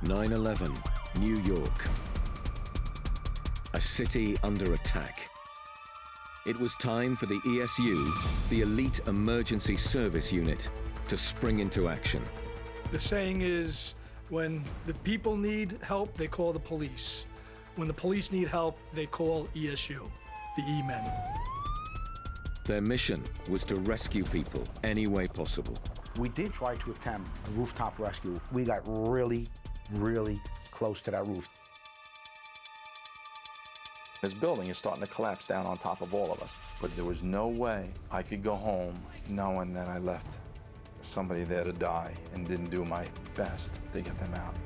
9/11, New York. A city under attack. It was time for the ESU, the Elite Emergency Service Unit, to spring into action. The saying is, when the people need help, they call the police. When the police need help, they call ESU, the E-Men. Their mission was to rescue people any way possible. We did try to attempt a rooftop rescue. We got really, really close to that roof. This building is starting to collapse down on top of all of us. But there was no way I could go home knowing that I left somebody there to die and didn't do my best to get them out.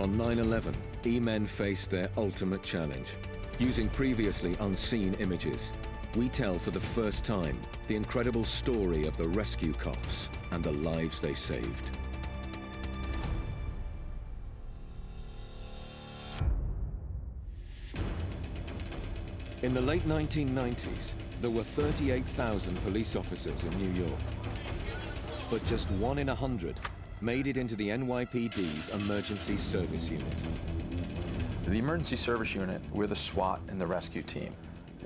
On 9/11, E-Men faced their ultimate challenge. Using previously unseen images, we tell for the first time the incredible story of the rescue cops and the lives they saved. In the late 1990s, there were 38,000 police officers in New York. But just 1 in 100 made it into the NYPD's Emergency Service Unit. The Emergency Service Unit, we're the SWAT and the rescue team.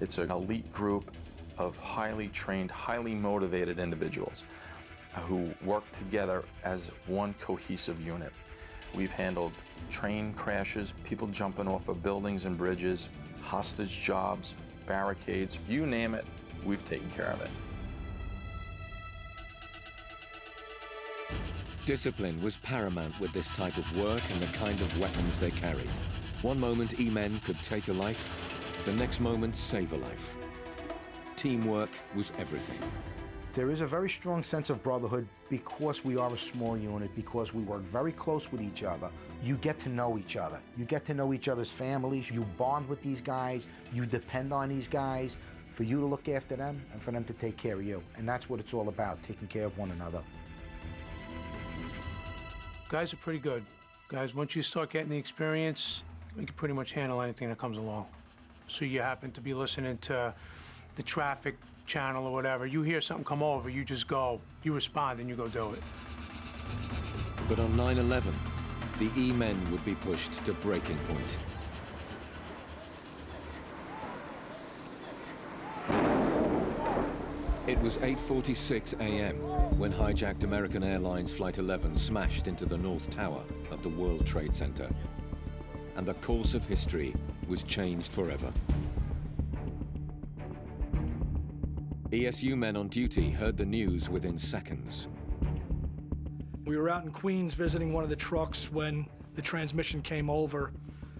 It's an elite group of highly trained, highly motivated individuals who work together as one cohesive unit. We've handled train crashes, people jumping off of buildings and bridges, hostage jobs, barricades, you name it, we've taken care of it. Discipline was paramount with this type of work and the kind of weapons they carried. One moment E-Men could take a life, the next moment save a life. Teamwork was everything. There is a very strong sense of brotherhood because we are a small unit, because we work very close with each other. You get to know each other. You get to know each other's families. You bond with these guys. You depend on these guys for you to look after them and for them to take care of you. And that's what it's all about, taking care of one another. Guys are pretty good. Guys, once you start getting the experience, you can pretty much handle anything that comes along. So you happen to be listening to the traffic channel or whatever, you hear something come over, you just go, you respond, and you go do it. But on 9/11, the E-Men would be pushed to breaking point. It was 8:46 a.m. when hijacked American Airlines Flight 11 smashed into the North Tower of the World Trade Center. And the course of history was changed forever. ESU men on duty heard the news within seconds. We were out in Queens visiting one of the trucks when the transmission came over.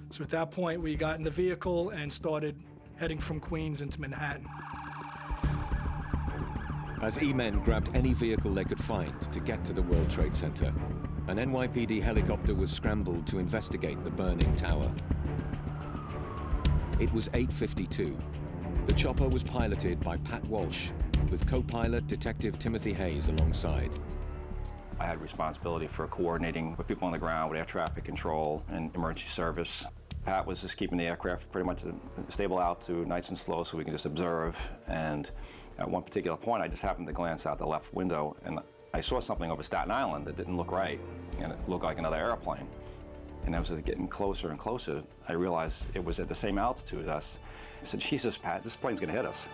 So at that point, we got in the vehicle and started heading from Queens into Manhattan. As E-Men grabbed any vehicle they could find to get to the World Trade Center, an NYPD helicopter was scrambled to investigate the burning tower. It was 8:52. The chopper was piloted by Pat Walsh, with co-pilot Detective Timothy Hayes alongside. I had responsibility for coordinating with people on the ground with air traffic control and emergency service. Pat was just keeping the aircraft pretty much at a stable altitude, nice and slow, so we can just observe. And at one particular point, I just happened to glance out the left window, and I saw something over Staten Island that didn't look right, and it looked like another airplane. And as it was getting closer and closer, I realized it was at the same altitude as us. I said, Jesus, Pat, this plane's gonna hit us.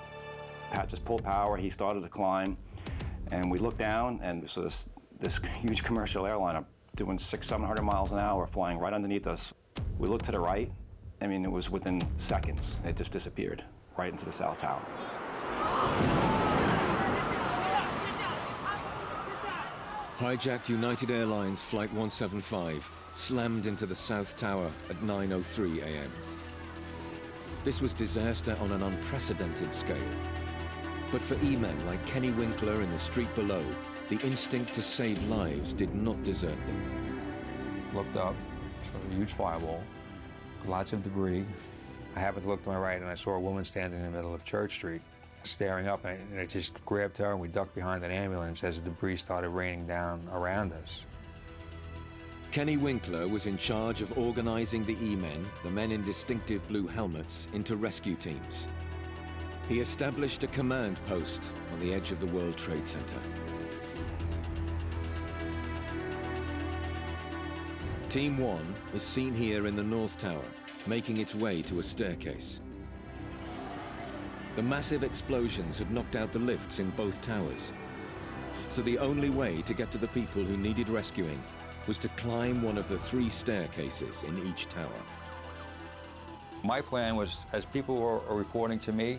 Pat just pulled power, he started to climb, and we looked down, and so this huge commercial airliner doing 600-700 miles an hour flying right underneath us. We looked to the right, I mean, it was within seconds, it just disappeared right into the South Tower. Hijacked United Airlines Flight 175 slammed into the South Tower at 9:03 a.m. This was disaster on an unprecedented scale. But for E-Men like Kenny Winkler in the street below, the instinct to save lives did not desert them. Looked up, saw a huge fireball, lots of debris. I happened to look to my right and I saw a woman standing in the middle of Church Street, staring up, and I just grabbed her and we ducked behind an ambulance as the debris started raining down around us. Kenny Winkler was in charge of organizing the E-Men, the men in distinctive blue helmets, into rescue teams. He established a command post on the edge of the World Trade Center. Team 1 is seen here in the North Tower, making its way to a staircase. The massive explosions had knocked out the lifts in both towers. So the only way to get to the people who needed rescuing was to climb one of the 3 staircases in each tower. My plan was, as people were reporting to me,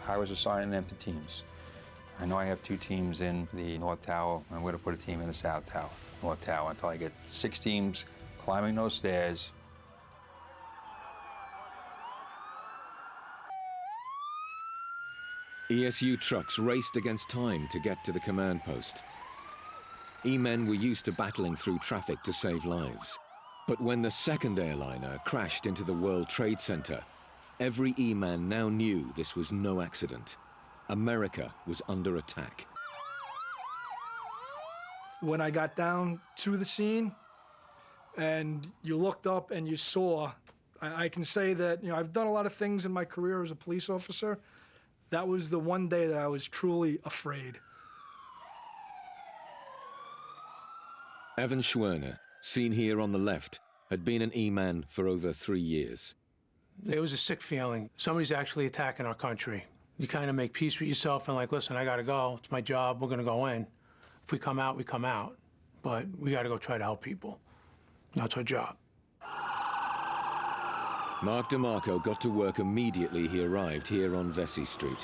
I was assigning them to teams. I know I have 2 teams in the North Tower. I'm going to put a team in the South Tower, North Tower, until I get 6 teams climbing those stairs. ESU trucks raced against time to get to the command post. E-men were used to battling through traffic to save lives. But when the second airliner crashed into the World Trade Center, every E-man now knew this was no accident. America was under attack. When I got down to the scene and you looked up and you saw, I can say that, you know, I've done a lot of things in my career as a police officer. That was the one day that I was truly afraid. Evan Schwerner, seen here on the left, had been an E-man for over 3 years. It was a sick feeling. Somebody's actually attacking our country. You kind of make peace with yourself and like, listen, I gotta go. It's my job. We're gonna go in. If we come out, we come out. But we gotta go try to help people. That's our job. Mark DeMarco got to work immediately he arrived here on Vesey Street.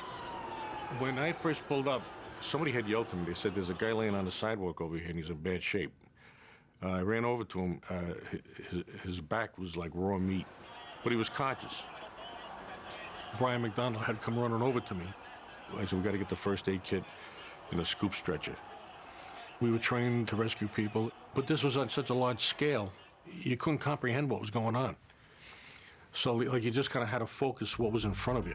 When I first pulled up, somebody had yelled to me. They said, there's a guy laying on the sidewalk over here and he's in bad shape. I ran over to him. His back was like raw meat, but he was conscious. Brian McDonald had come running over to me. I said, we got to get the first aid kit and a scoop stretcher. We were trained to rescue people, but this was on such a large scale, you couldn't comprehend what was going on. So like, you just kind of had to focus what was in front of you.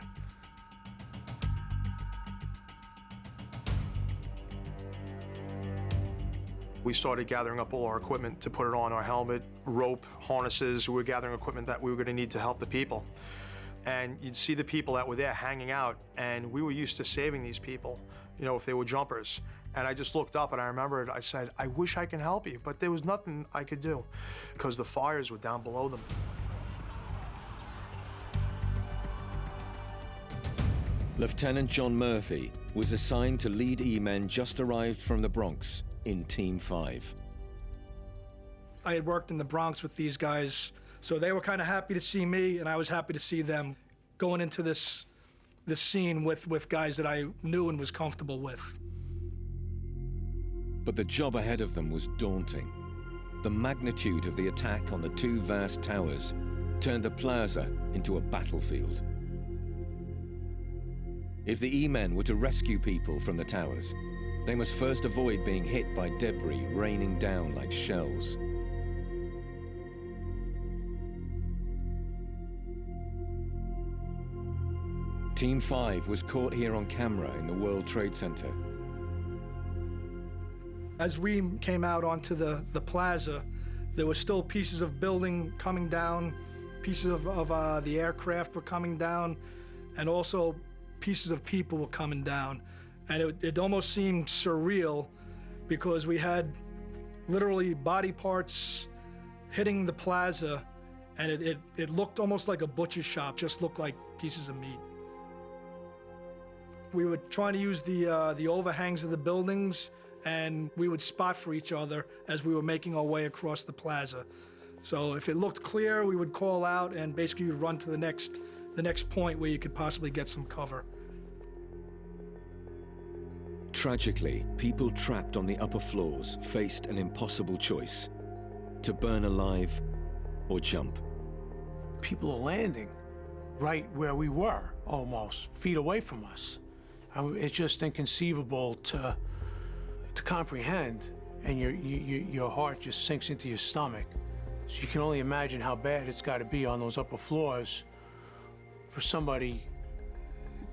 We started gathering up all our equipment to put it on, our helmet, rope, harnesses. We were gathering equipment that we were going to need to help the people. And you'd see the people that were there hanging out, and we were used to saving these people, you know, if they were jumpers. And I just looked up and I remembered, I said, I wish I can help you, but there was nothing I could do because the fires were down below them. Lieutenant John Murphy was assigned to lead E-men just arrived from the Bronx in Team 5. I had worked in the Bronx with these guys, so they were kind of happy to see me, and I was happy to see them going into this scene with guys that I knew and was comfortable with. But the job ahead of them was daunting. The magnitude of the attack on the 2 vast towers turned the plaza into a battlefield. If the E-men were to rescue people from the towers, they must first avoid being hit by debris raining down like shells. Team 5 was caught here on camera in the World Trade Center. As we came out onto the plaza, there were still pieces of building coming down, pieces of the aircraft were coming down, and also pieces of people were coming down. And it almost seemed surreal because we had literally body parts hitting the plaza, and it looked almost like a butcher shop, just looked like pieces of meat. We were trying to use the overhangs of the buildings, and we would spot for each other as we were making our way across the plaza. So if it looked clear, we would call out, and basically you'd run to the next point where you could possibly get some cover. Tragically, people trapped on the upper floors faced an impossible choice: to burn alive or jump. People are landing right where we were, almost feet away from us. It's just inconceivable to comprehend, and your heart just sinks into your stomach. So you can only imagine how bad it's got to be on those upper floors for somebody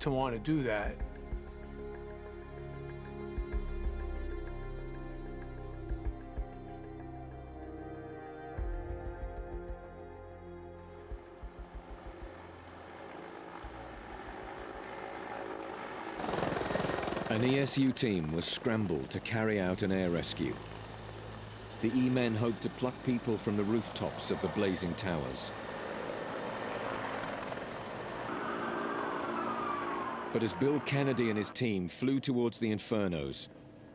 to want to do that. An ESU team was scrambled to carry out an air rescue. the E-men hoped to pluck people from the rooftops of the blazing towers. But as Bill Kennedy and his team flew towards the infernos,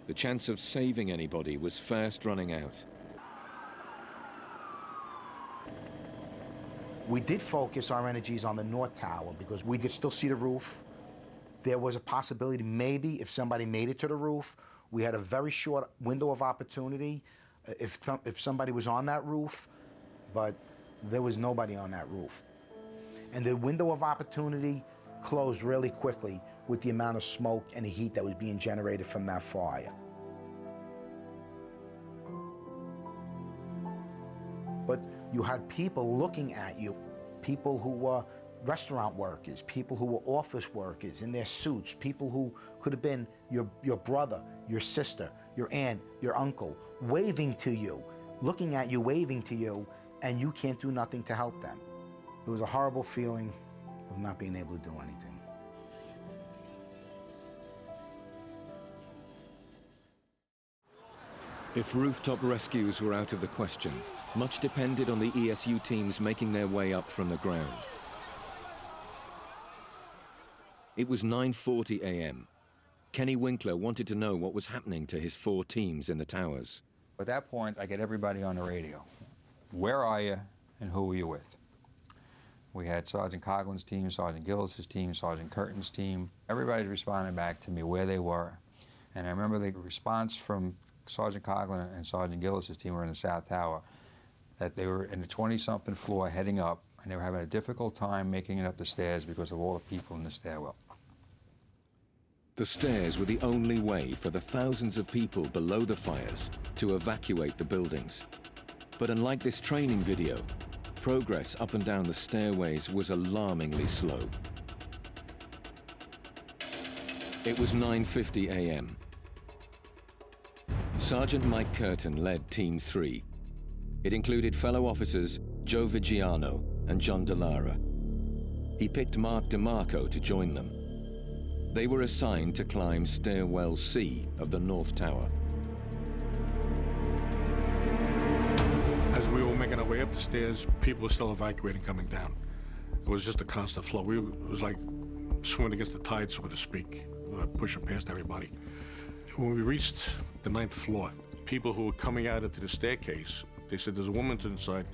the chance of saving anybody was fast running out. We did focus our energies on the North Tower because we could still see the roof. There was a possibility maybe if somebody made it to the roof. We had a very short window of opportunity if somebody was on that roof, but there was nobody on that roof. And the window of opportunity closed really quickly with the amount of smoke and the heat that was being generated from that fire. But you had people looking at you, people who were restaurant workers, people who were office workers in their suits, people who could have been your brother, your sister, your aunt, your uncle, waving to you, looking at you, waving to you, and you can't do nothing to help them. It was a horrible feeling of not being able to do anything. If rooftop rescues were out of the question, much depended on the ESU teams making their way up from the ground. It was 9:40 a.m. Kenny Winkler wanted to know what was happening to his 4 teams in the towers. At that point, I get everybody on the radio. Where are you and who are you with? We had Sergeant Coughlin's team, Sergeant Gillis's team, Sergeant Curtin's team. Everybody responded back to me where they were. And I remember the response from Sergeant Coughlin and Sergeant Gillis's team were in the South Tower, that they were in the 20-something floor heading up, and they were having a difficult time making it up the stairs because of all the people in the stairwell. The stairs were the only way for the thousands of people below the fires to evacuate the buildings. But unlike this training video, progress up and down the stairways was alarmingly slow. It was 9:50 a.m. Sergeant Mike Curtin led Team 3. It included fellow officers Joe Vigiano and John DeLara. He picked Mark DeMarco to join them. They were assigned to climb Stairwell C of the North Tower. As we were making our way up the stairs, people were still evacuating coming down. It was just a constant flow. It was like swimming against the tide, so to speak, pushing past everybody. When we reached the 9th floor, people who were coming out into the staircase, they said, there's a woman inside.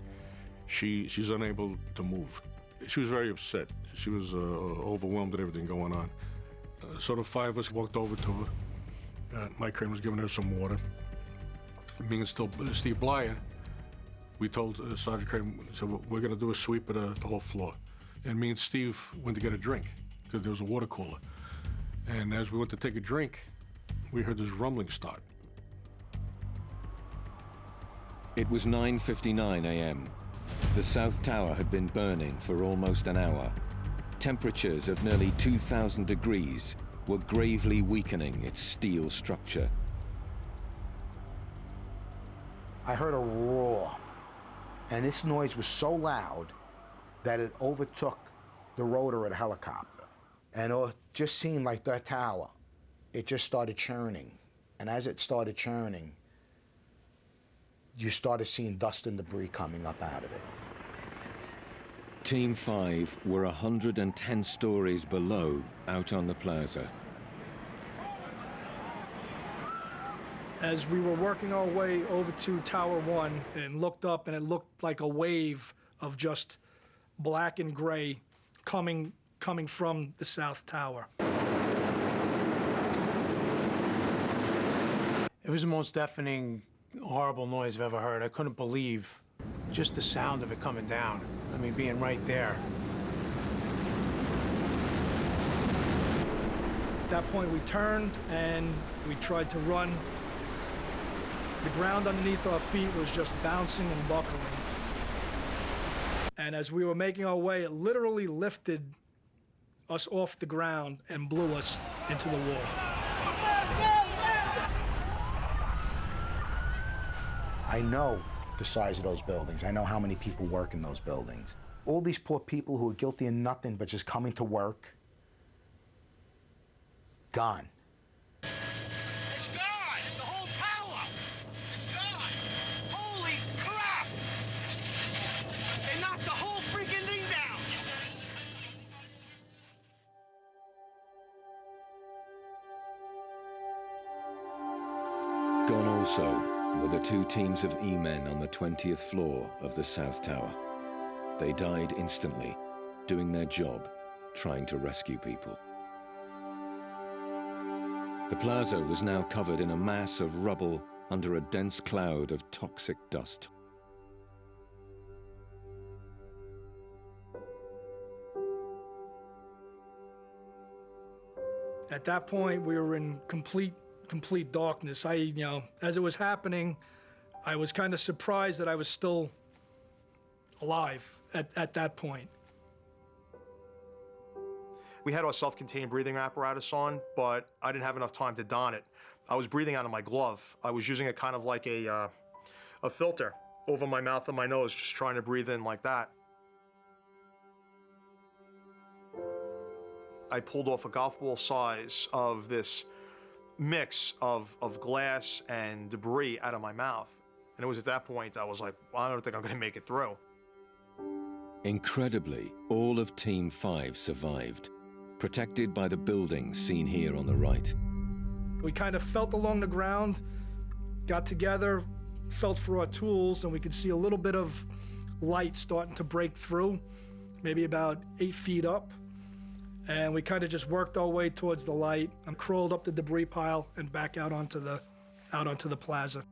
She's unable to move. She was very upset. She was overwhelmed with everything going on. So the 5 of us walked over to her. Mike Curtin was giving her some water. Me and Steve Blyer, we told Sergeant Curtin, so we're going to do a sweep of the whole floor. And me and Steve went to get a drink because there was a water cooler. And as we went to take a drink, we heard this rumbling start. It was 9:59 a.m. The South Tower had been burning for almost an hour. Temperatures of nearly 2,000 degrees were gravely weakening its steel structure. I heard a roar, and this noise was so loud that it overtook the rotor of the helicopter. And it just seemed like that tower, it just started churning. And as it started churning, you started seeing dust and debris coming up out of it. Team 5 were 110 stories below out on the plaza. As we were working our way over to Tower 1 and looked up, and it looked like a wave of just black and gray coming from the South Tower. It was the most deafening, horrible noise I've ever heard. I couldn't believe just the sound of it coming down. I mean, being right there. At that point, we turned and we tried to run. The ground underneath our feet was just bouncing and buckling. And as we were making our way, it literally lifted us off the ground and blew us into the wall. I know the size of those buildings. I know how many people work in those buildings. All these poor people who are guilty of nothing but just coming to work, gone. It's gone! The whole tower! It's gone! Gone also were the two teams of E-men on the 20th floor of the South Tower. They died instantly, doing their job, trying to rescue people. The plaza was now covered in a mass of rubble under a dense cloud of toxic dust. At that point, we were in complete darkness. As it was happening, I was kind of surprised that I was still alive at that point. We had our self-contained breathing apparatus on, but I didn't have enough time to don it. I was breathing out of my glove. I was using it kind of like a filter over my mouth and my nose, just trying to breathe in like that. I pulled off a golf ball size of this mix of glass and debris out of my mouth. And it was at that point I was like, well, I don't think I'm gonna make it through. Incredibly, all of Team 5 survived, protected by the buildings seen here on the right. We kind of felt along the ground, got together, felt for our tools, and we could see a little bit of light starting to break through, maybe about 8 feet up. And we kind of just worked our way towards the light and crawled up the debris pile and back out onto the plaza.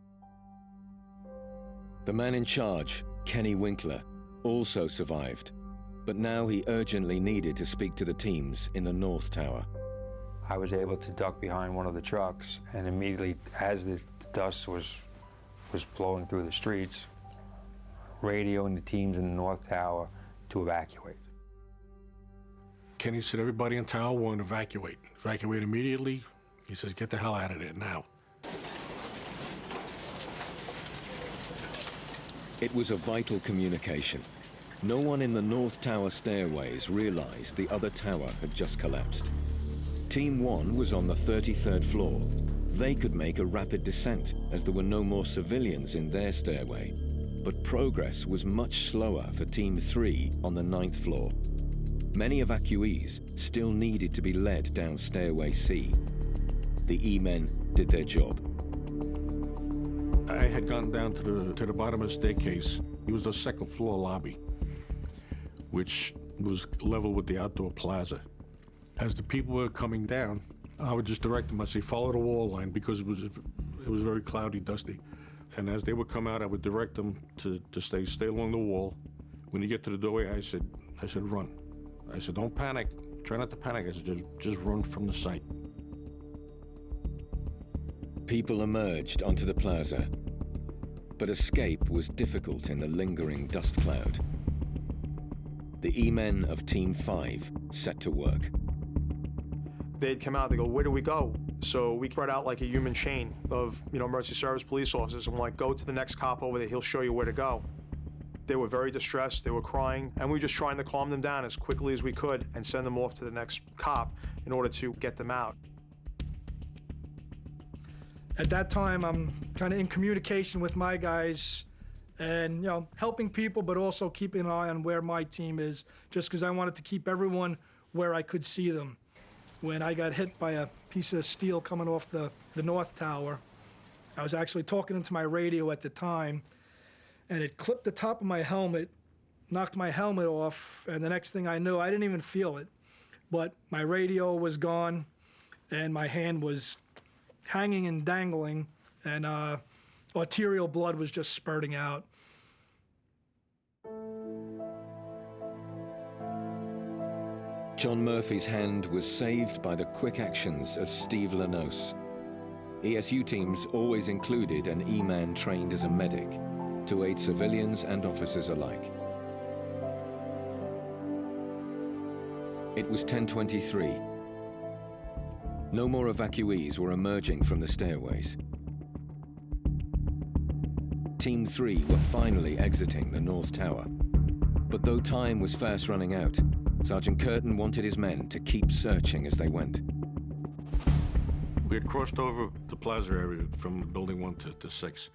The man in charge, Kenny Winkler, also survived, but now he urgently needed to speak to the teams in the North Tower. I was able to duck behind one of the trucks, and immediately as the dust was blowing through the streets, radioing the teams in the North Tower to evacuate. Kenny said, everybody in tower want to evacuate. Evacuate immediately. He says, get the hell out of there now. It was a vital communication. No one in the North Tower stairways realized the other tower had just collapsed. Team 1 was on the 33rd floor. They could make a rapid descent as there were no more civilians in their stairway. But progress was much slower for Team 3 on the 9th floor. Many evacuees still needed to be led down Stairway C. The E-men did their job. I had gone down to the bottom of the staircase. It was the second floor lobby, which was level with the outdoor plaza. As the people were coming down, I would just direct them. I'd say, follow the wall line, because it was very cloudy, dusty. And as they would come out, I would direct them to stay along the wall. When you get to the doorway, I said, run. I said, don't panic. Try not to panic. I said, just run from the site. People emerged onto the plaza, but escape was difficult in the lingering dust cloud. The E-men of Team 5 set to work. They'd come out, they go, where do we go? So we spread out like a human chain of, emergency service police officers, and we're like, go to the next cop over there, he'll show you where to go. They were very distressed, they were crying, and we were just trying to calm them down as quickly as we could and send them off to the next cop in order to get them out. At that time, I'm kind of in communication with my guys and, helping people, but also keeping an eye on where my team is, just because I wanted to keep everyone where I could see them. When I got hit by a piece of steel coming off the North Tower, I was actually talking into my radio at the time, and it clipped the top of my helmet, knocked my helmet off, and the next thing I knew, I didn't even feel it, but my radio was gone, and my hand was hanging and dangling, and arterial blood was just spurting out. John Murphy's hand was saved by the quick actions of Steve Lanos. ESU teams always included an E-man trained as a medic to aid civilians and officers alike. It was 10:23. No more evacuees were emerging from the stairways. Team 3 were finally exiting the North Tower. But though time was fast running out, Sergeant Curtin wanted his men to keep searching as they went. We had crossed over the plaza area from building 1 to 6.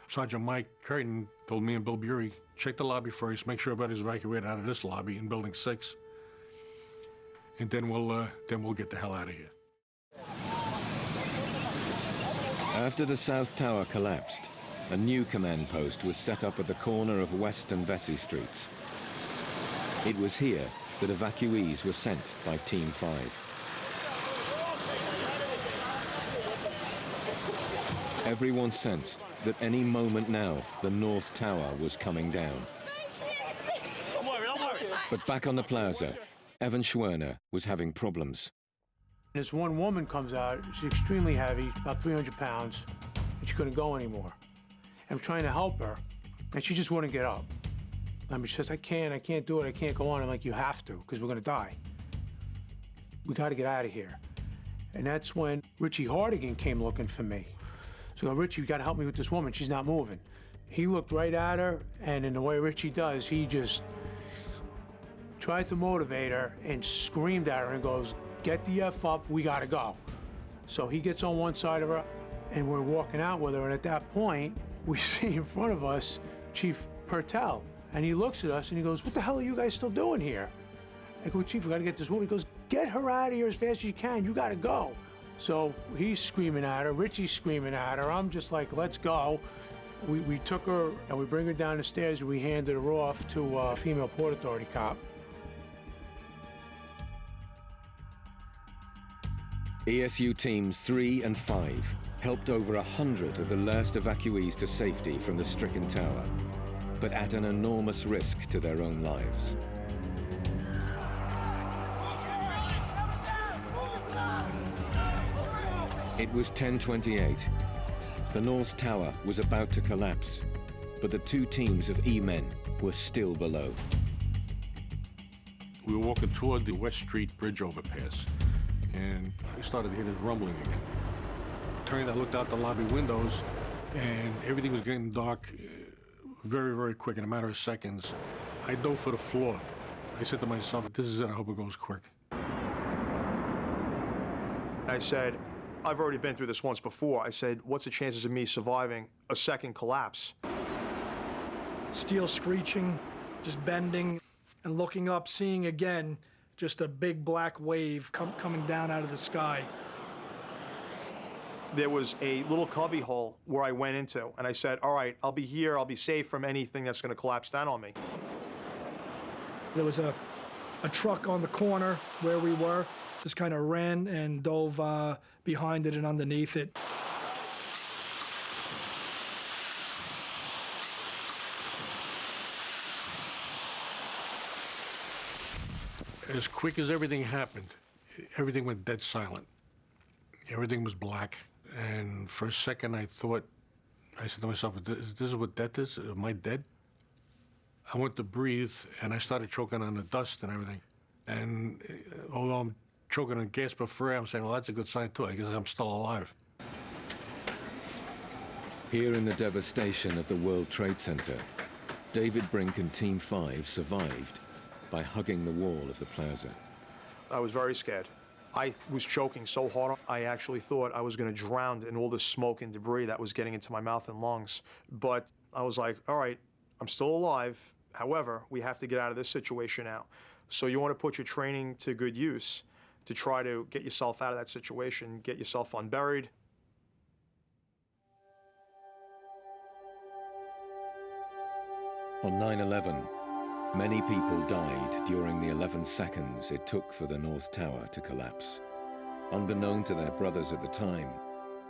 Sergeant Mike Curtin told me and Bill Bury, check the lobby first, make sure everybody's evacuated out of this lobby in building 6, and then we'll get the hell out of here. After the South Tower collapsed, a new command post was set up at the corner of West and Vesey Streets. It was here that evacuees were sent by Team 5. Everyone sensed that any moment now, the North Tower was coming down. But back on the plaza, Evan Schwerner was having problems. This one woman comes out, she's extremely heavy, about 300 pounds, and she couldn't go anymore. I'm trying to help her, and she just wouldn't get up. I mean, she says, I can't do it, I can't go on. I'm like, you have to, because we're gonna die. We gotta get out of here. And that's when Richie Hardigan came looking for me. So I go, Richie, you gotta help me with this woman, she's not moving. He looked right at her, and in the way Richie does, he just tried to motivate her and screamed at her and goes, get the F up, we gotta go. So he gets on one side of her, and we're walking out with her, and at that point, we see in front of us Chief Pertel. And he looks at us and he goes, what the hell are you guys still doing here? I go, Chief, we gotta get this woman. He goes, get her out of here as fast as you can, you gotta go. So he's screaming at her, Richie's screaming at her, I'm just like, let's go. We took her and we bring her down the stairs and we handed her off to a female Port Authority cop. ESU teams 3 and 5 helped over 100 of the last evacuees to safety from the stricken tower, but at an enormous risk to their own lives. It was 10:28. The North Tower was about to collapse, but the two teams of E-men were still below. We were walking toward the West Street Bridge overpass, and I started to hear this rumbling again. Turning, I looked out the lobby windows, and everything was getting dark very, very quick, in a matter of seconds. I dove for the floor. I said to myself, this is it, I hope it goes quick. I said, I've already been through this once before. I said, what's the chances of me surviving a second collapse? Steel screeching, just bending, and looking up, seeing again just a big black wave coming down out of the sky. There was a little cubby hole where I went into, and I said, all right, I'll be here, I'll be safe from anything that's gonna collapse down on me. There was a truck on the corner where we were, just kind of ran and dove behind it and underneath it. As quick as everything happened, everything went dead silent. Everything was black. And for a second, I said to myself, this is what death is? Am I dead? I went to breathe, and I started choking on the dust and everything. And although I'm choking on gasp of air, I'm saying, well, that's a good sign, too. I guess I'm still alive. Here in the devastation of the World Trade Center, David Brink and Team 5 survived by hugging the wall of the plaza. I was very scared. I was choking so hard, I actually thought I was gonna drown in all the smoke and debris that was getting into my mouth and lungs. But I was like, all right, I'm still alive. However, we have to get out of this situation now. So you wanna put your training to good use to try to get yourself out of that situation, get yourself unburied. On 9/11, many people died during the 11 seconds it took for the North Tower to collapse. Unbeknown to their brothers at the time,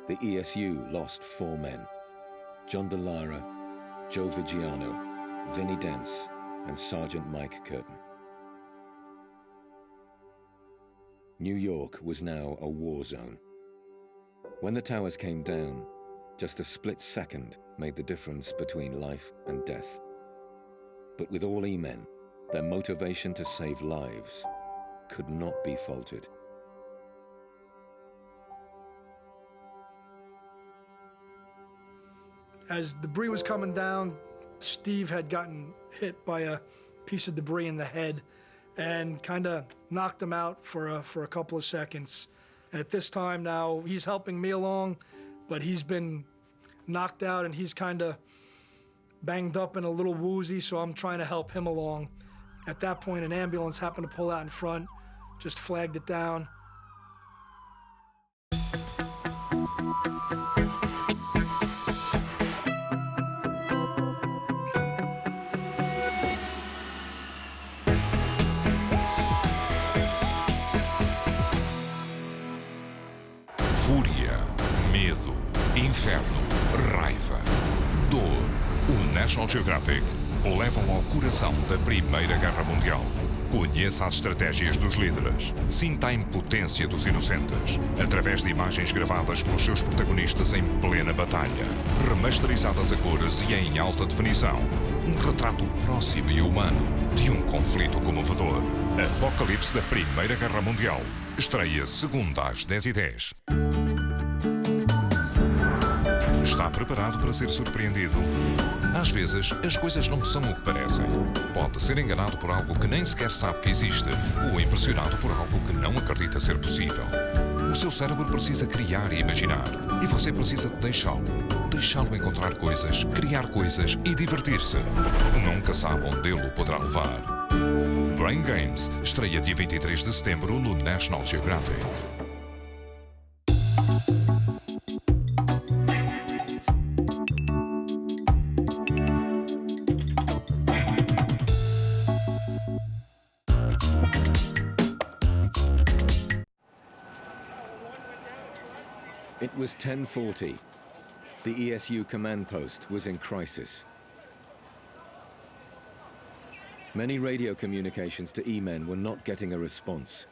the ESU lost 4 men: John DeLara, Joe Vigiano, Vinnie Dents, and Sergeant Mike Curtin. New York was now a war zone. When the towers came down, just a split second made the difference between life and death. But with all E-men, their motivation to save lives could not be faulted. As debris was coming down, Steve had gotten hit by a piece of debris in the head and kind of knocked him out for a couple of seconds. And at this time now, he's helping me along, but he's been knocked out and he's kind of banged up and a little woozy, so I'm trying to help him along. At that point, an ambulance happened to pull out in front, just flagged it down. inferno, raiva, dor. O National Geographic leva-o ao coração da Primeira Guerra Mundial. Conheça as estratégias dos líderes. Sinta a impotência dos inocentes. Através de imagens gravadas pelos seus protagonistas em plena batalha. Remasterizadas a cores e em alta definição. Um retrato próximo e humano de um conflito comovedor. Apocalipse da Primeira Guerra Mundial. Estreia segunda às 10h10. Está preparado para ser surpreendido? Às vezes, as coisas não são o que parecem. Pode ser enganado por algo que nem sequer sabe que existe, ou impressionado por algo que não acredita ser possível. O seu cérebro precisa criar e imaginar, e você precisa deixá-lo. Deixá-lo encontrar coisas, criar coisas e divertir-se. Nunca sabe onde ele o poderá levar. Brain Games estreia dia 23 de setembro no National Geographic. It was 10:40. The ESU command post was in crisis. Many radio communications to E-men were not getting a response.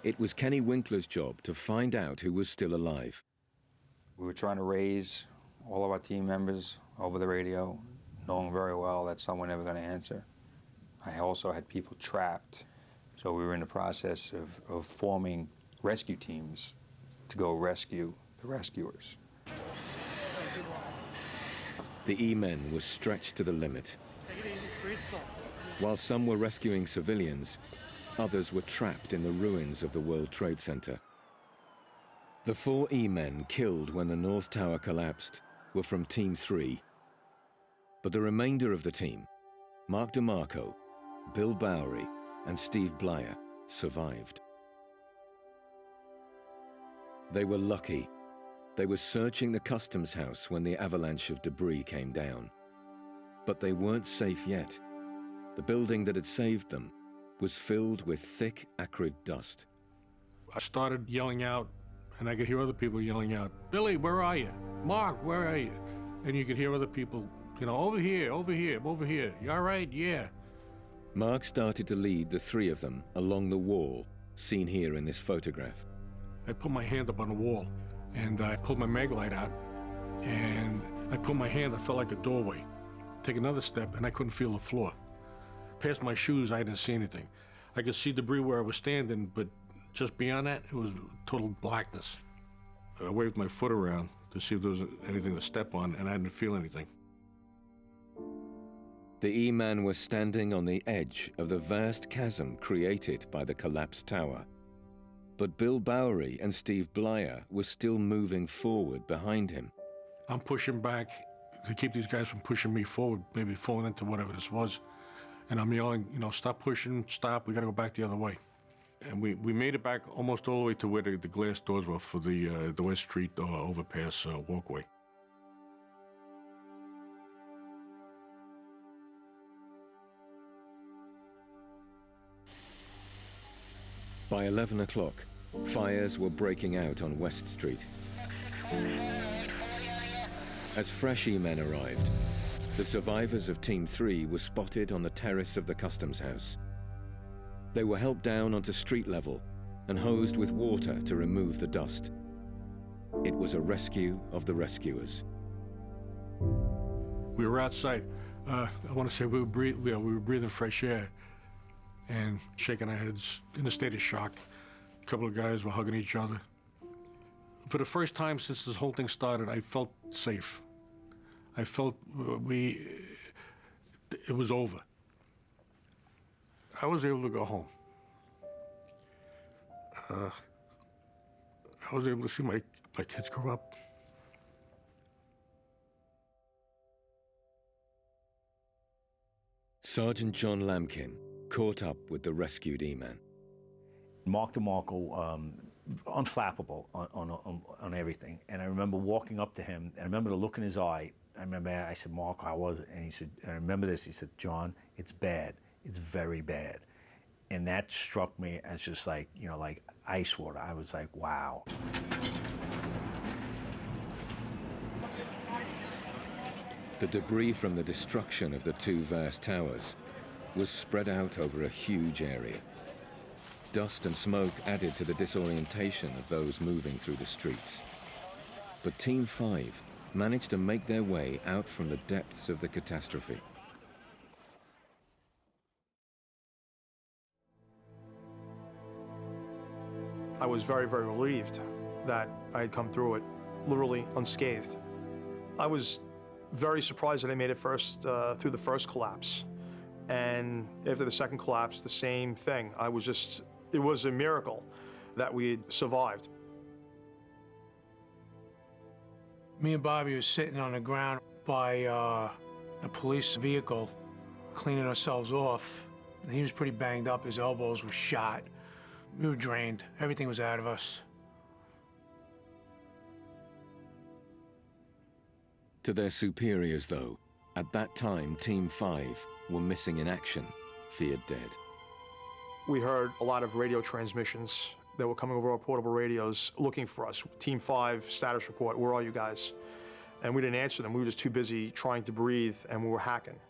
It was Kenny Winkler's job to find out who was still alive. We were trying to raise all of our team members over the radio, knowing very well that someone never going to answer. I also had people trapped, so we were in the process of forming rescue teams to go rescue the rescuers. The E-men were stretched to the limit. While some were rescuing civilians, others were trapped in the ruins of the World Trade Center. The 4 E-men killed when the North Tower collapsed were from Team 3. But the remainder of the team, Mark DeMarco, Bill Bowery, and Steve Blyer, survived. They were lucky. They were searching the customs house when the avalanche of debris came down. But they weren't safe yet. The building that had saved them was filled with thick, acrid dust. I started yelling out, and I could hear other people yelling out, "Billy, where are you? Mark, where are you?" And you could hear other people, "Over here, over here, over here. You all right? Yeah." Mark started to lead the 3 of them along the wall, seen here in this photograph. I put my hand up on the wall, and I pulled my mag light out, and I put my hand, I felt like a doorway. Take another step, and I couldn't feel the floor. Past my shoes, I didn't see anything. I could see debris where I was standing, but just beyond that, it was total blackness. I waved my foot around to see if there was anything to step on, and I didn't feel anything. The E-man was standing on the edge of the vast chasm created by the collapsed tower. But Bill Bowery and Steve Blyer were still moving forward behind him. I'm pushing back to keep these guys from pushing me forward, maybe falling into whatever this was. And I'm yelling, "Stop pushing, stop, we gotta go back the other way." And we made it back almost all the way to where the glass doors were for the West Street overpass walkway. By 11 o'clock, fires were breaking out on West Street. As fresh E-men arrived, the survivors of Team 3 were spotted on the terrace of the customs house. They were helped down onto street level and hosed with water to remove the dust. It was a rescue of the rescuers. We were outside. I want to say we were breathing fresh air and shaking our heads in a state of shock. A couple of guys were hugging each other. For the first time since this whole thing started, I felt safe. I felt it was over. I was able to go home. I was able to see my kids grow up. Sergeant John Lamkin caught up with the rescued E-man. Mark DeMarco, unflappable on everything. And I remember walking up to him, and I remember the look in his eye. I said, "Mark, how was it?" And he said, and I remember this, he said, "John, it's bad. It's very bad." And that struck me as just like, like ice water. I was like, wow. The debris from the destruction of the two vast towers was spread out over a huge area. Dust and smoke added to the disorientation of those moving through the streets. But Team 5 managed to make their way out from the depths of the catastrophe. I was very, very relieved that I had come through it, literally unscathed. I was very surprised that I made it through the first collapse. And after the second collapse, the same thing. It was a miracle that we had survived. Me and Bobby were sitting on the ground by a police vehicle, cleaning ourselves off. He was pretty banged up, his elbows were shot. We were drained, everything was out of us. To their superiors, though, at that time, Team 5 were missing in action, feared dead. We heard a lot of radio transmissions that were coming over our portable radios looking for us. Team 5, status report, where are you guys? And we didn't answer them. We were just too busy trying to breathe, and we were hacking.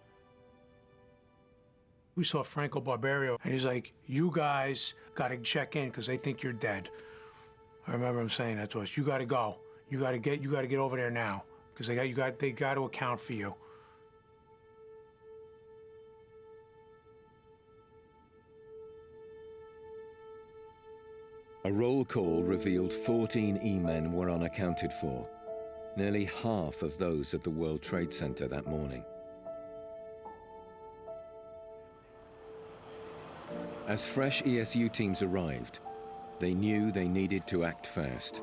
We saw Franco Barbario, and he's like, you guys gotta check in because they think you're dead. I remember him saying that to us. You gotta go. You gotta get over there now because they got to account for you. A roll call revealed 14 E-men were unaccounted for, nearly half of those at the World Trade Center that morning. As fresh ESU teams arrived, they knew they needed to act fast.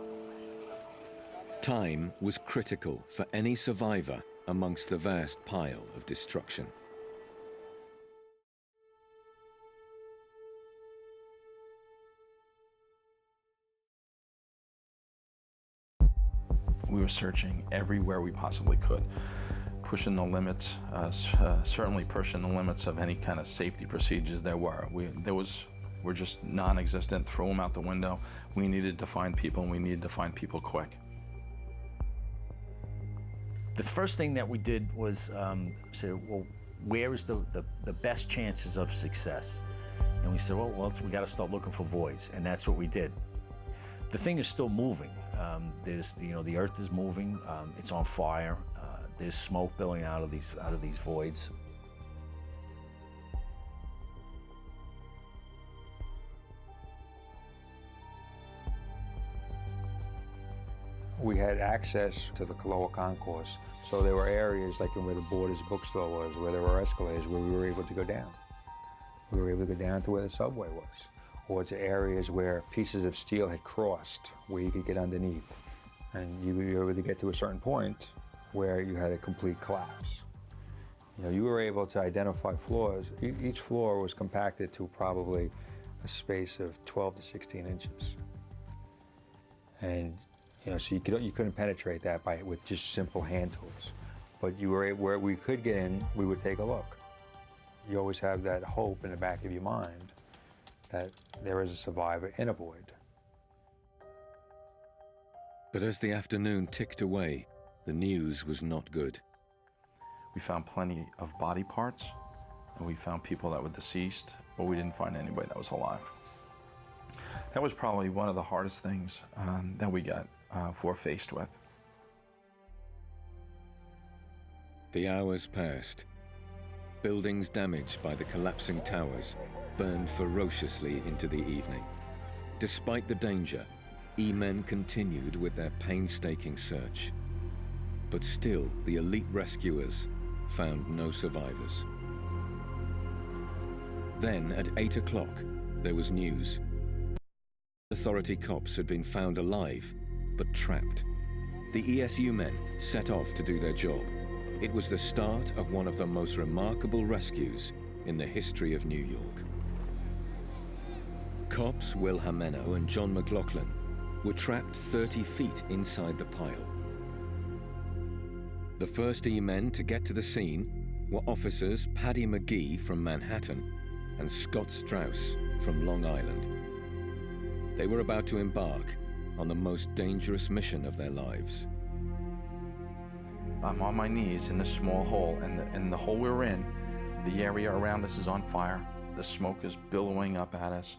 Time was critical for any survivor amongst the vast pile of destruction. We were searching everywhere we possibly could, pushing the limits, certainly pushing the limits of any kind of safety procedures there were. We're just non-existent, throw them out the window. We needed to find people, and we needed to find people quick. The first thing that we did was say, well, where is the best chances of success? And we said, well, we got to start looking for voids, and that's what we did. The thing is still moving. The earth is moving. It's on fire. There's smoke billowing out of these voids. We had access to the Kaloa concourse, so there were areas like where the Borders bookstore was, where there were escalators, where we were able to go down. We were able to go down to where the subway was, or to areas where pieces of steel had crossed, where you could get underneath. And you were able to get to a certain point where you had a complete collapse. You were able to identify floors. Each floor was compacted to probably a space of 12 to 16 inches. And so you couldn't penetrate that with just simple hand tools. But where we could get in, we would take a look. You always have that hope in the back of your mind that there is a survivor in a void. But as the afternoon ticked away, the news was not good. We found plenty of body parts, and we found people that were deceased, but we didn't find anybody that was alive. That was probably one of the hardest things that we were faced with. The hours passed. Buildings damaged by the collapsing towers burned ferociously into the evening. Despite the danger, E-men continued with their painstaking search. But still, the elite rescuers found no survivors. Then, at 8 o'clock, there was news. Authority cops had been found alive, but trapped. The ESU men set off to do their job. It was the start of one of the most remarkable rescues in the history of New York. Cops Will Hameno and John McLaughlin were trapped 30 feet inside the pile. The first E-men to get to the scene were officers Paddy McGee from Manhattan and Scott Strauss from Long Island. They were about to embark on the most dangerous mission of their lives. I'm on my knees in this small hole, and the hole we're in, the area around us is on fire. The smoke is billowing up at us.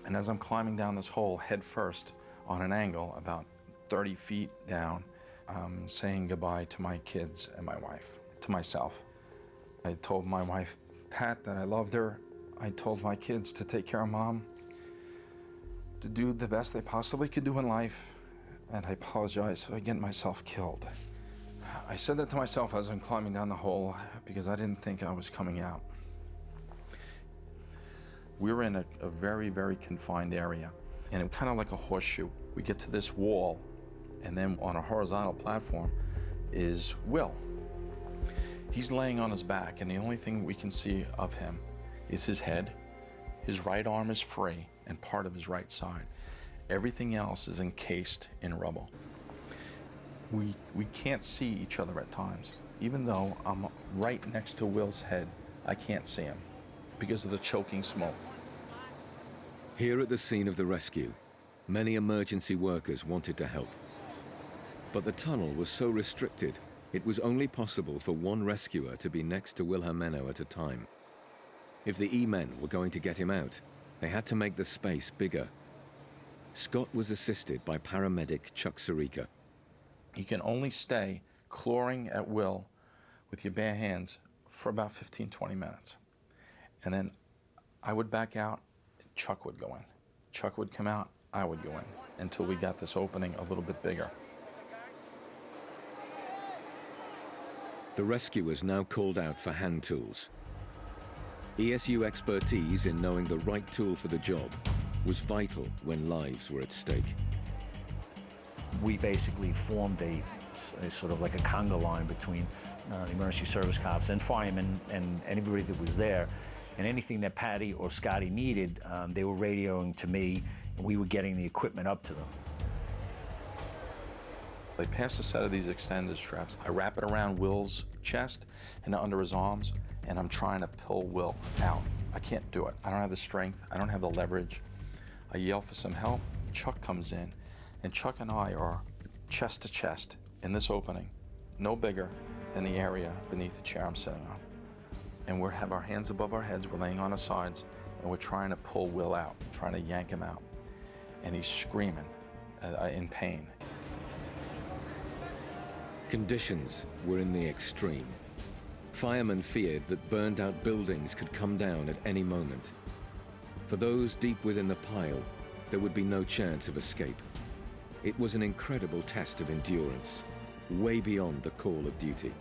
And as I'm climbing down this hole head first on an angle about 30 feet down, I'm saying goodbye to my kids and my wife, to myself. I told my wife, Pat, that I loved her. I told my kids to take care of Mom, to do the best they possibly could do in life, and I apologize for getting myself killed. I said that to myself as I'm climbing down the hole because I didn't think I was coming out. We were in a very, very confined area, and it kind of like a horseshoe. We get to this wall, and then on a horizontal platform is Will. He's laying on his back, and the only thing we can see of him is his head. His right arm is free, and part of his right side. Everything else is encased in rubble. We can't see each other at times. Even though I'm right next to Will's head, I can't see him because of the choking smoke. Here at the scene of the rescue, many emergency workers wanted to help. But the tunnel was so restricted, it was only possible for one rescuer to be next to Wilhelmino at a time. If the E-men were going to get him out, they had to make the space bigger. Scott was assisted by paramedic Chuck Sirica. You can only stay clawing at Will with your bare hands for about 15, 20 minutes. And then I would back out, Chuck would go in. Chuck would come out, I would go in, until we got this opening a little bit bigger. The rescuers now called out for hand tools. ESU expertise in knowing the right tool for the job was vital when lives were at stake. We basically formed a sort of like a conga line between the emergency service cops and firemen and everybody that was there. And anything that Patty or Scotty needed, they were radioing to me, and we were getting the equipment up to them. They pass a set of these extended straps. I wrap it around Will's chest and under his arms, and I'm trying to pull Will out. I can't do it. I don't have the strength. I don't have the leverage. I yell for some help. Chuck comes in, and Chuck and I are chest to chest in this opening, no bigger than the area beneath the chair I'm sitting on. And we have our hands above our heads, we're laying on our sides, and we're trying to pull Will out, trying to yank him out. And he's screaming in pain. Conditions were in the extreme. Firemen feared that burned-out buildings could come down at any moment. For those deep within the pile, there would be no chance of escape. It was an incredible test of endurance, way beyond the call of duty.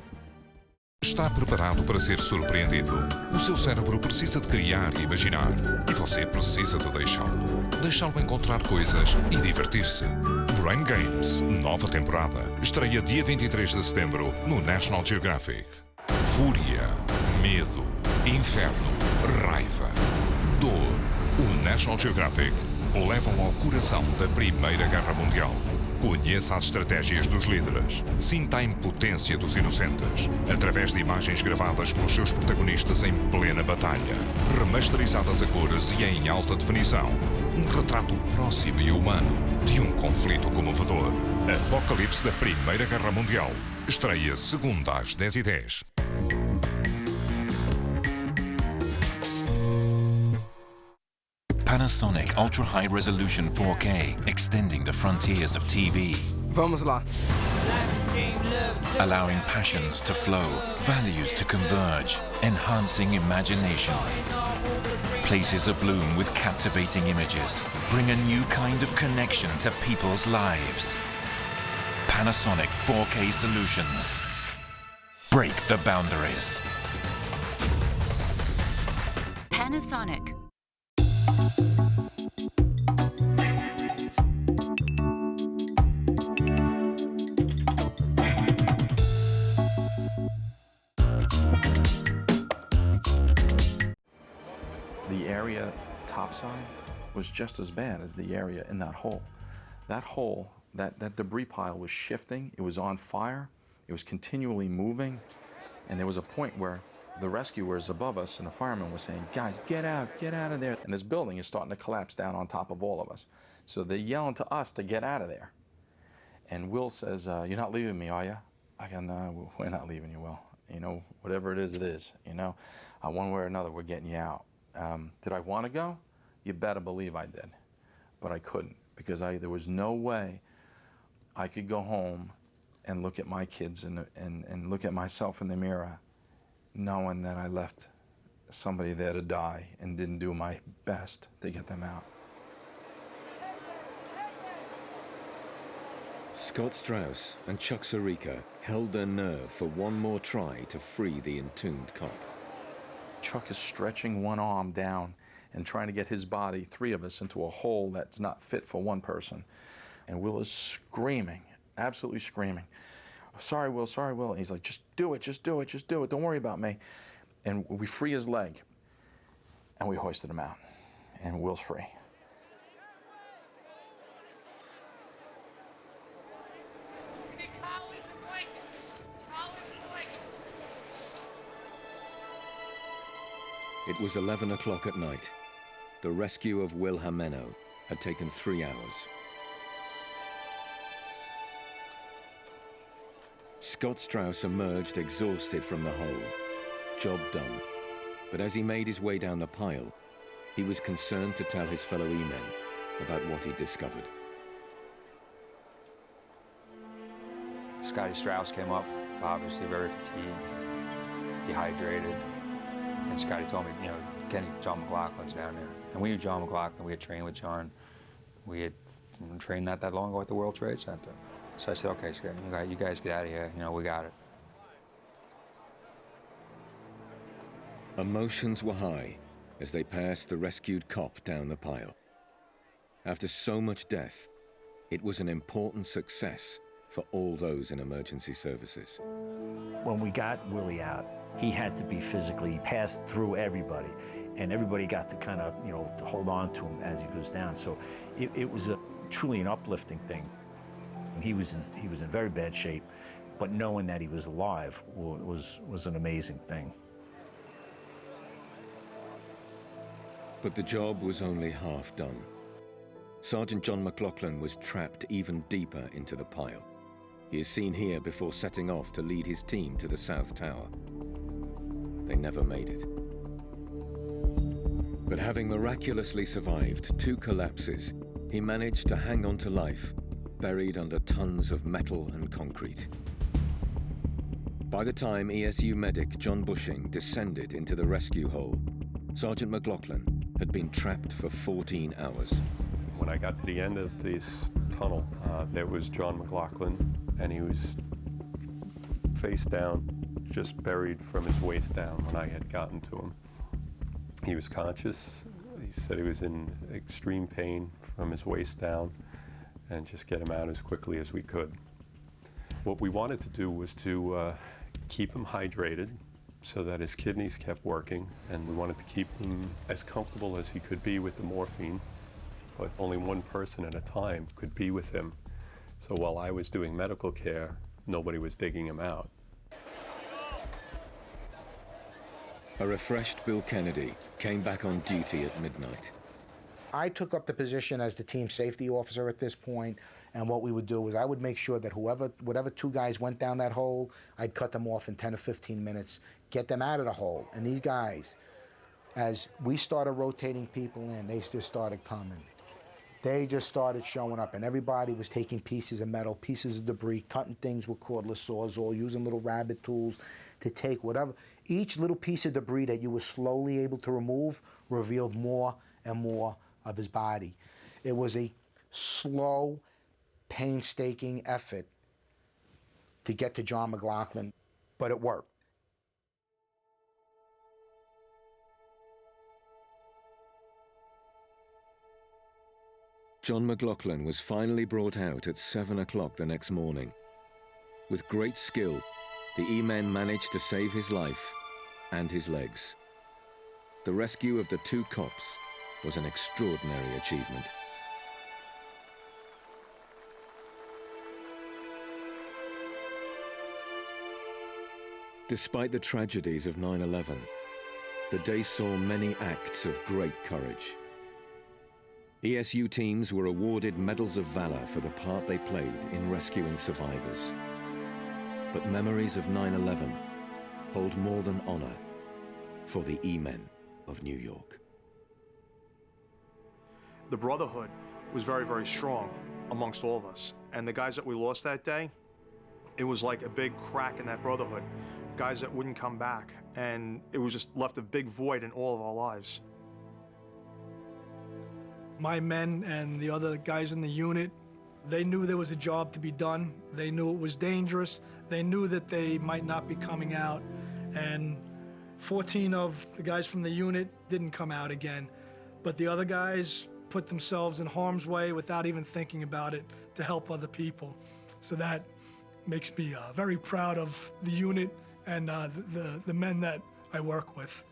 Está preparado para ser surpreendido? O seu cérebro precisa de criar e imaginar, e você precisa de deixá-lo. Deixá-lo encontrar coisas e divertir-se. Brain Games, nova temporada. Estreia dia 23 de setembro no National Geographic. Fúria, medo, inferno, raiva, dor. O National Geographic leva-o ao coração da Primeira Guerra Mundial. Conheça as estratégias dos líderes. Sinta a impotência dos inocentes. Através de imagens gravadas pelos seus protagonistas em plena batalha. Remasterizadas a cores e em alta definição. Um retrato próximo e humano de um conflito comovedor. Apocalipse da Primeira Guerra Mundial. Estreia segunda às 10h10. Panasonic Ultra High Resolution 4K, extending the frontiers of TV. Vamos lá. Allowing passions to flow, values to converge, enhancing imagination. Places abloom with captivating images, bring a new kind of connection to people's lives. Panasonic 4K solutions. Break the boundaries. Panasonic. The area topside was just as bad as the area in that hole. That hole, that debris pile was shifting, it was on fire, it was continually moving, and there was a point where the rescuers above us and the firemen were saying, guys, get out of there. And this building is starting to collapse down on top of all of us. So they're yelling to us to get out of there. And Will says, you're not leaving me, are you? I go, no, we're not leaving you, Will. You know, whatever it is, you know. One way or another, we're getting you out. Did I want to go? You better believe I did. But I couldn't, because there was no way I could go home and look at my kids and look at myself in the mirror knowing that I left somebody there to die and didn't do my best to get them out. Scott Strauss and Chuck Sirica held their nerve for one more try to free the entombed cop. Chuck is stretching one arm down and trying to get his body, three of us, into a hole that's not fit for one person. And Will is screaming, absolutely screaming. Sorry, Will, sorry, Will. And he's like, just do it, just do it, just do it. Don't worry about me. And we free his leg, and we hoisted him out, and Will's free. It was 11 o'clock at night. The rescue of Will Jimeno had taken 3 hours. Scott Strauss emerged exhausted from the hole. Job done. But as he made his way down the pile, he was concerned to tell his fellow E-men about what he'd discovered. Scotty Strauss came up, obviously very fatigued, dehydrated. And Scotty told me, you know, Kenny, John McLaughlin's down there. And we knew John McLaughlin. We had trained with John. We had trained not that long ago at the World Trade Center. So I said, okay, Scotty, you guys get out of here. You know, we got it. Emotions were high as they passed the rescued cop down the pile. After so much death, it was an important success for all those in emergency services. When we got Willie out, he had to be physically passed through everybody, and everybody got to kind of, you know, to hold on to him as he goes down. So it was truly an uplifting thing. He was in very bad shape, but knowing that he was alive was an amazing thing. But the job was only half done. Sergeant John McLaughlin was trapped even deeper into the pile. He is seen here before setting off to lead his team to the South Tower. They never made it. But having miraculously survived 2 collapses, he managed to hang on to life, buried under tons of metal and concrete. By the time ESU medic John Bushing descended into the rescue hole, Sergeant McLaughlin had been trapped for 14 hours. When I got to the end of this tunnel, there was John McLaughlin, and he was face down, just buried from his waist down when I had gotten to him. He was conscious. He said he was in extreme pain from his waist down, and just get him out as quickly as we could. What we wanted to do was to keep him hydrated so that his kidneys kept working, and we wanted to keep him as comfortable as he could be with the morphine, but only one person at a time could be with him. So while I was doing medical care, nobody was digging him out. A refreshed Bill Kennedy came back on duty at midnight. I took up the position as the team safety officer at this point, and what we would do was I would make sure that whatever 2 guys went down that hole, I'd cut them off in 10 or 15 minutes, get them out of the hole. And these guys, as we started rotating people in, they just started coming. They just started showing up, and everybody was taking pieces of metal, pieces of debris, cutting things with cordless saws, or using little rabbit tools to take whatever. Each little piece of debris that you were slowly able to remove revealed more and more of his body. It was a slow, painstaking effort to get to John McLaughlin, but it worked. John McLaughlin was finally brought out at 7 o'clock the next morning. With great skill, the E-men managed to save his life and his legs. The rescue of the 2 cops was an extraordinary achievement. Despite the tragedies of 9/11, the day saw many acts of great courage. ESU teams were awarded Medals of Valor for the part they played in rescuing survivors. But memories of 9/11 hold more than honor for the E-men of New York. The brotherhood was very, very strong amongst all of us. And the guys that we lost that day, it was like a big crack in that brotherhood. Guys that wouldn't come back. And it was just left a big void in all of our lives. My men and the other guys in the unit, they knew there was a job to be done. They knew it was dangerous. They knew that they might not be coming out. And 14 of the guys from the unit didn't come out again. But the other guys put themselves in harm's way without even thinking about it to help other people. So that makes me very proud of the unit and the men that I work with.